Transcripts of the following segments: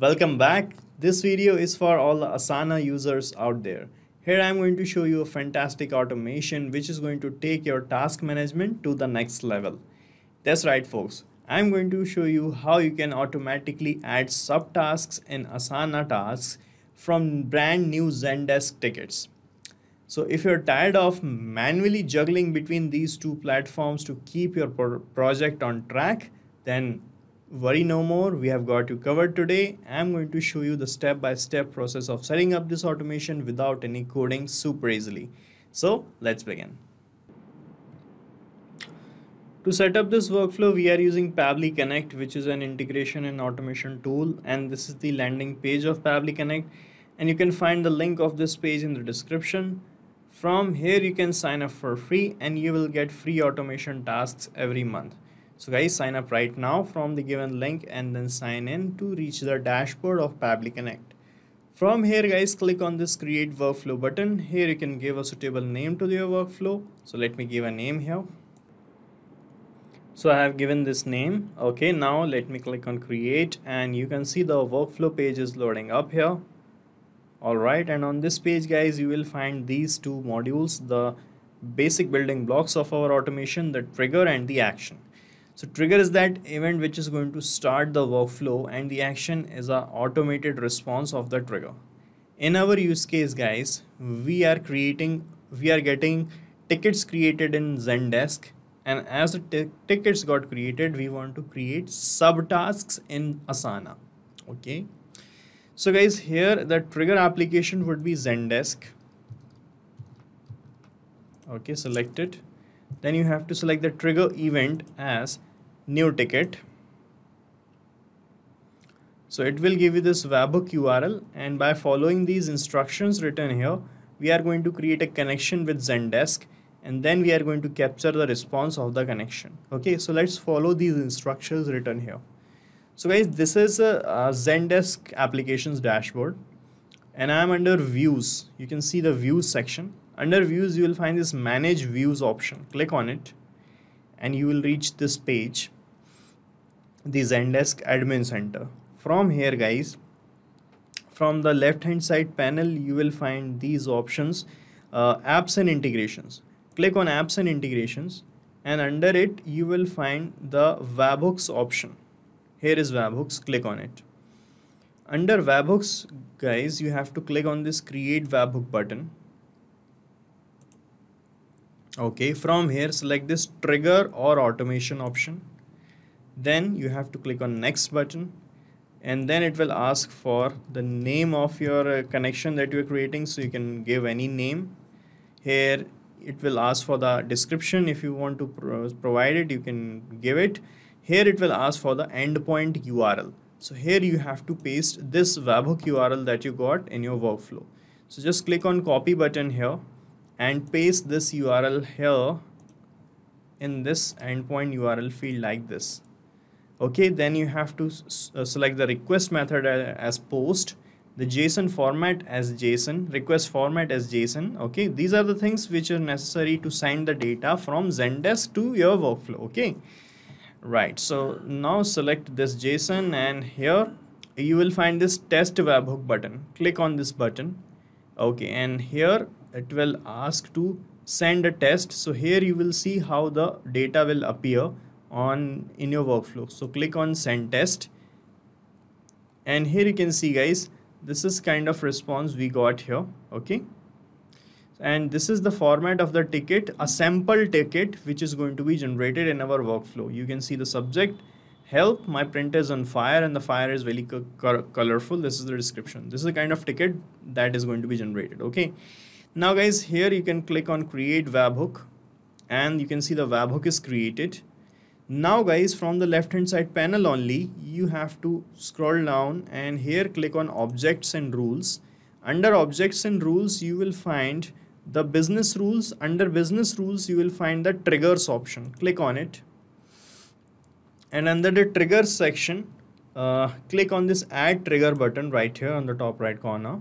Welcome back. This video is for all the Asana users out there. Here I am going to show you a fantastic automation which is going to take your task management to the next level. That's right, folks. I'm going to show you how you can automatically add subtasks in Asana tasks from brand new Zendesk tickets. So if you're tired of manually juggling between these two platforms to keep your project on track, then worry no more. We have got you covered today. I'm going to show you the step-by-step process of setting up this automation without any coding super easily. So let's begin. To set up this workflow, we are using Pabbly Connect, which is an integration and automation tool. And this is the landing page of Pabbly Connect. And you can find the link of this page in the description. From here, you can sign up for free and you will get free automation tasks every month. So guys, sign up right now from the given link and then sign in to reach the dashboard of Pabbly Connect. From here guys, click on this create workflow button. Here you can give a suitable name to your workflow. So let me give a name here. So I have given this name. Okay, now let me click on create and you can see the workflow page is loading up here. Alright, and on this page guys, you will find these two modules, the basic building blocks of our automation, the trigger and the action. So trigger is that event which is going to start the workflow, and the action is an automated response of the trigger. In our use case guys, we are getting tickets created in Zendesk, and as the tickets got created, we want to create subtasks in Asana. Okay. So guys, here the trigger application would be Zendesk. Okay, select it. Then you have to select the trigger event as new ticket. So it will give you this webhook URL, and by following these instructions written here, we are going to create a connection with Zendesk, and then we are going to capture the response of the connection. Okay, so let's follow these instructions written here. So guys, this is a Zendesk applications dashboard, and I am under views. You can see the views section. Under views, you will find this manage views option. Click on it and you will reach this page, the Zendesk admin center. From here guys, from the left hand side panel, you will find these options, apps and integrations. Click on apps and integrations, and under it you will find the webhooks option. Here is webhooks, click on it. Under webhooks guys, you have to click on this create webhook button. Okay, from here select this trigger or automation option. Then you have to click on next button, and then it will ask for the name of your connection that you are creating, so you can give any name. Here it will ask for the description. If you want to provide it, you can give it. Here it will ask for the endpoint URL. So here you have to paste this webhook URL that you got in your workflow. So just click on copy button here and paste this URL here in this endpoint URL field like this. Okay, then you have to select the request method as post, the JSON format as JSON, request format as JSON. Okay, these are the things which are necessary to send the data from Zendesk to your workflow. Okay. Right, so now select this JSON, and here you will find this test webhook button. Click on this button. Okay, and here it will ask to send a test. So here you will see how the data will appear in your workflow. So click on send test, and here you can see guys, this is kind of response we got here. Okay, and this is the format of the ticket, a sample ticket which is going to be generated in our workflow. You can see the subject, help, my printer is on fire, and the fire is very colorful. This is the description. This is the kind of ticket that is going to be generated. Okay, now guys, here you can click on create webhook, and you can see the webhook is created. Now guys, from the left hand side panel only, you have to scroll down and here click on objects and rules. Under objects and rules, you will find the business rules. Under business rules, you will find the triggers option. Click on it, and under the triggers section, click on this add trigger button right here on the top right corner.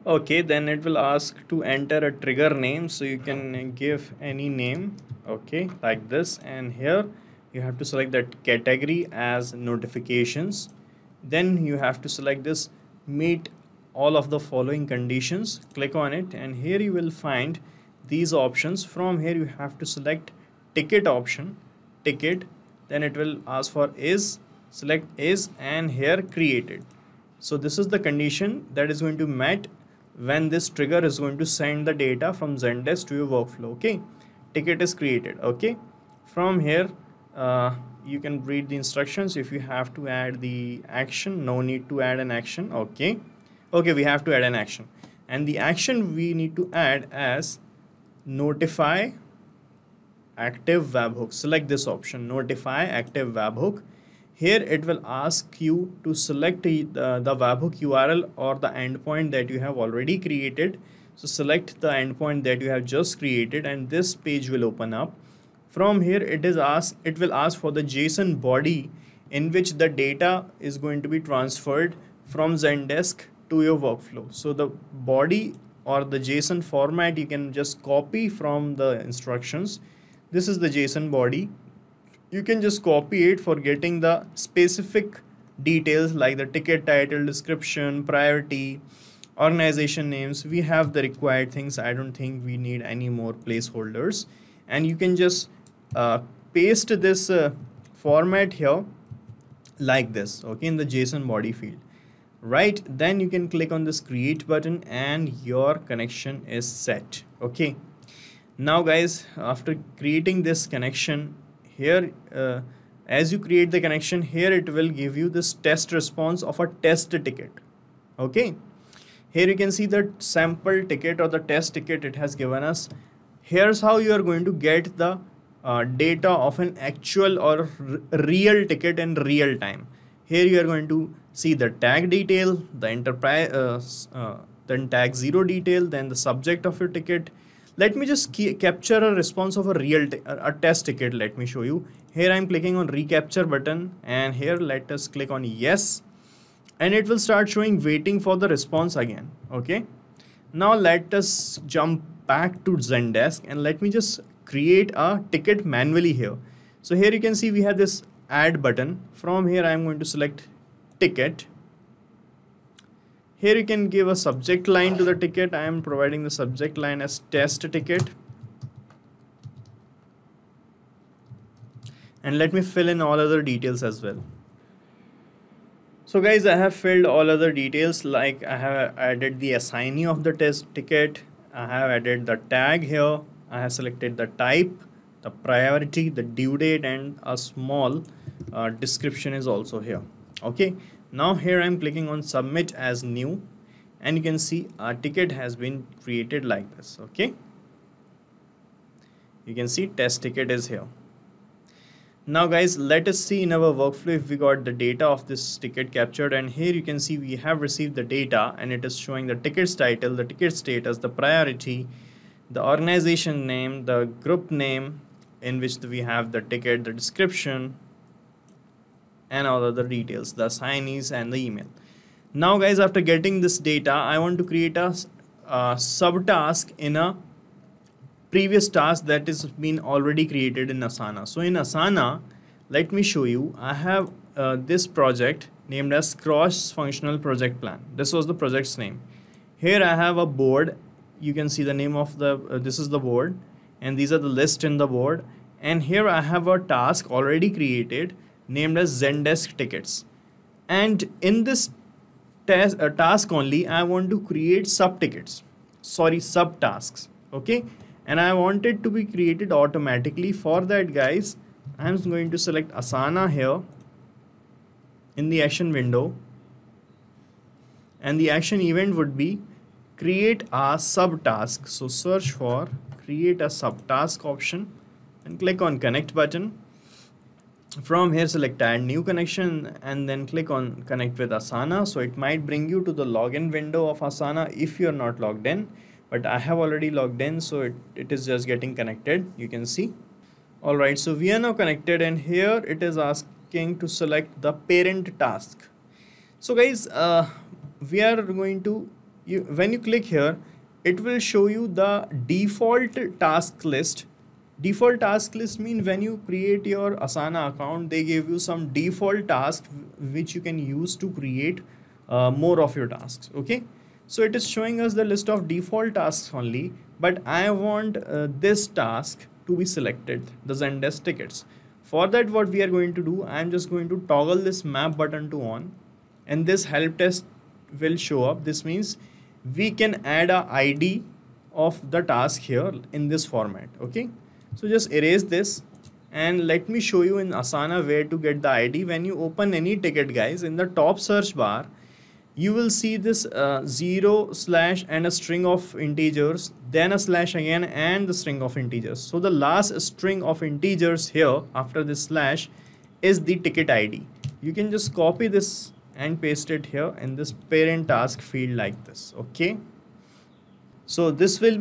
Okay, then it will ask to enter a trigger name, so you can give any name. Okay, like this, and here you have to select that category as notifications, Then you have to select this meet all of the following conditions, click on it, and here you will find these options. From here you have to select ticket option, ticket, then it will ask for is, select is, and here created. So this is the condition that is going to met when this trigger is going to send the data from Zendesk to your workflow. Okay, ticket is created. Okay, from here you can read the instructions. If you have to add the action, no need to add an action. Okay, we have to add an action, and the action we need to add as notify active webhook. Select this option, notify active webhook. Here it will ask you to select the webhook URL or the endpoint that you have already created. So select the endpoint that you have just created, and this page will open up. From here it will ask for the JSON body in which the data is going to be transferred from Zendesk to your workflow. So the body or the JSON format you can just copy from the instructions. This is the JSON body. You can just copy it for getting the specific details like the ticket title, description, priority, organization names. We have the required things. I don't think we need any more placeholders, and you can just paste this format here like this, okay, in the JSON body field, right? Then you can click on this create button and your connection is set. Okay, now guys, after creating this connection here, as you create the connection here, it will give you this test response of a test ticket. Okay, here you can see the sample ticket or the test ticket it has given us. Here's how you are going to get the data of an actual or real ticket in real time. Here you are going to see the tag detail, the enterprise, then tag 0 detail, then the subject of your ticket. Let me just capture a response of a test ticket. Let me show you. Here I'm clicking on recapture button, and here let us click on yes, and it will start showing waiting for the response again. Okay, now let us jump back to Zendesk and let me just create a ticket manually here. So here you can see we have this add button. From here I'm going to select ticket. Here you can give a subject line to the ticket. I am providing the subject line as test ticket. And let me fill in all other details as well. So guys, I have filled all other details, like I have added the assignee of the test ticket. I have added the tag here. I have selected the type, the priority, the due date, and a small description is also here. Okay. Now here I'm clicking on submit as new, and you can see our ticket has been created like this. Okay, you can see test ticket is here. Now guys, let us see in our workflow if we got the data of this ticket captured, and here you can see we have received the data, and it is showing the ticket's title, the ticket status, the priority, the organization name, the group name in which we have the ticket, the description, and all other details, the assignees and the email. Now guys, after getting this data, I want to create a subtask in a previous task that is been already created in Asana. So in Asana, let me show you, I have this project named as cross functional project plan. This was the project's name. Here I have a board. You can see the name of the this is the board, and these are the list in the board, and here I have a task already created named as Zendesk tickets, and in this task only I want to create subtasks. Okay, and I want it to be created automatically. For that guys, I'm going to select Asana here in the action window, and the action event would be create a subtask. So search for create a subtask option and click on connect button. From here select add new connection and then click on connect with Asana. So it might bring you to the login window of Asana if you're not logged in, but I have already logged in, so it is just getting connected. You can see. Alright, so we are now connected, and here it is asking to select the parent task. So guys, we are going to, when you click here, it will show you the default task list Default task list mean when you create your Asana account, they give you some default tasks which you can use to create more of your tasks. Okay, so it is showing us the list of default tasks only, but I want this task to be selected, the Zendesk tickets. For that, what we are going to do, I am just going to toggle this map button to on, and this help test will show up. This means we can add a ID of the task here in this format. Okay, so just erase this and let me show you in Asana where to get the ID. When you open any ticket, guys, in the top search bar you will see this 0 slash and a string of integers, then a slash again and the string of integers. So the last string of integers here after this slash is the ticket ID. You can just copy this and paste it here in this parent task field like this. Okay, so this will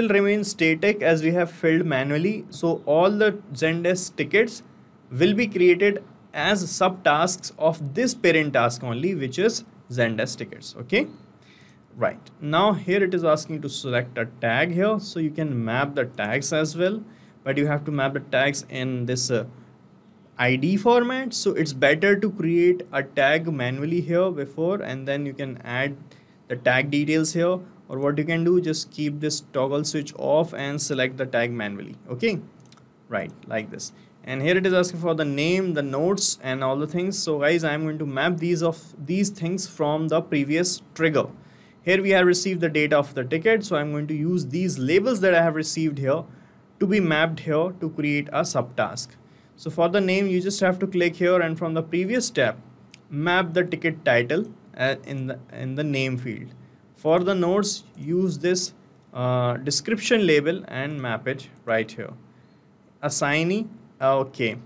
remain static as we have filled manually. So all the Zendesk tickets will be created as subtasks of this parent task only, which is Zendesk tickets. Okay, right, now here it is asking to select a tag here, so you can map the tags as well, but you have to map the tags in this ID format. So it's better to create a tag manually here before, and then you can add the tag details here, or what you can do, just keep this toggle switch off and select the tag manually. Okay, right, like this. And here it is asking for the name, the notes and all the things. So guys, I'm going to map these things from the previous trigger. Here we have received the data of the ticket, so I'm going to use these labels that I have received here to be mapped here to create a subtask. So for the name, you just have to click here, and from the previous tab map the ticket title in the name field. For the notes, use this description label and map it right here. Assignee. Okay,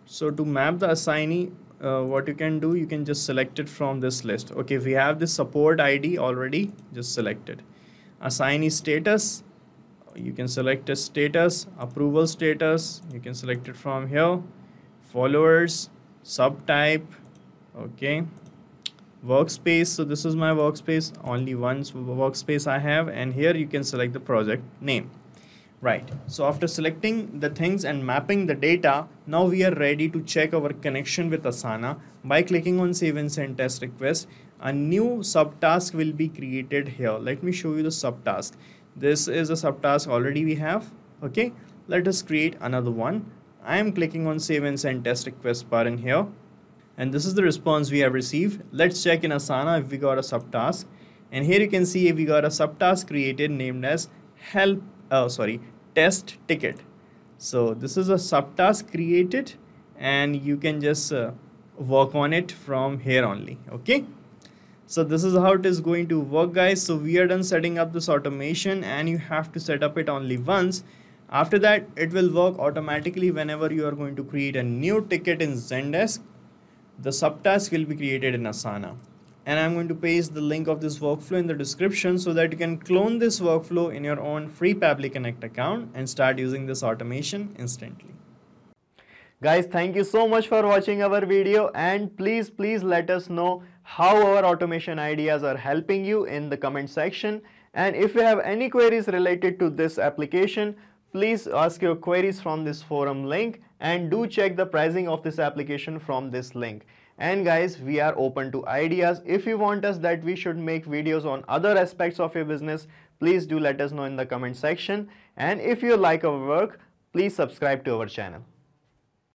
so to map the assignee, what you can do, you can just select it from this list. Okay, if we have this support ID already, just select it. Assignee status, you can select a status. Approval status, you can select it from here. Followers, subtype. Okay, workspace, so this is my workspace, only one workspace I have, and here you can select the project name. Right, so after selecting the things and mapping the data, now we are ready to check our connection with Asana. By clicking on save and send test request, a new subtask will be created here. Let me show you the subtask. This is a subtask already we have. Okay, let us create another one. I am clicking on save and send test request button here, and this is the response we have received. Let's check in Asana if we got a subtask, and here you can see if we got a subtask created named as test ticket. So this is a subtask created, and you can just work on it from here only. Okay, so this is how it is going to work, guys. So we are done setting up this automation, and you have to set up it only once. After that, it will work automatically whenever you are going to create a new ticket in Zendesk. The subtask will be created in Asana, and I'm going to paste the link of this workflow in the description so that you can clone this workflow in your own free Pabbly Connect account and start using this automation instantly. Guys, thank you so much for watching our video, and please let us know how our automation ideas are helping you in the comment section. And if you have any queries related to this application, please ask your queries from this forum link, and do check the pricing of this application from this link. And guys, we are open to ideas. If you want us that we should make videos on other aspects of your business, please do let us know in the comment section. And if you like our work, please subscribe to our channel.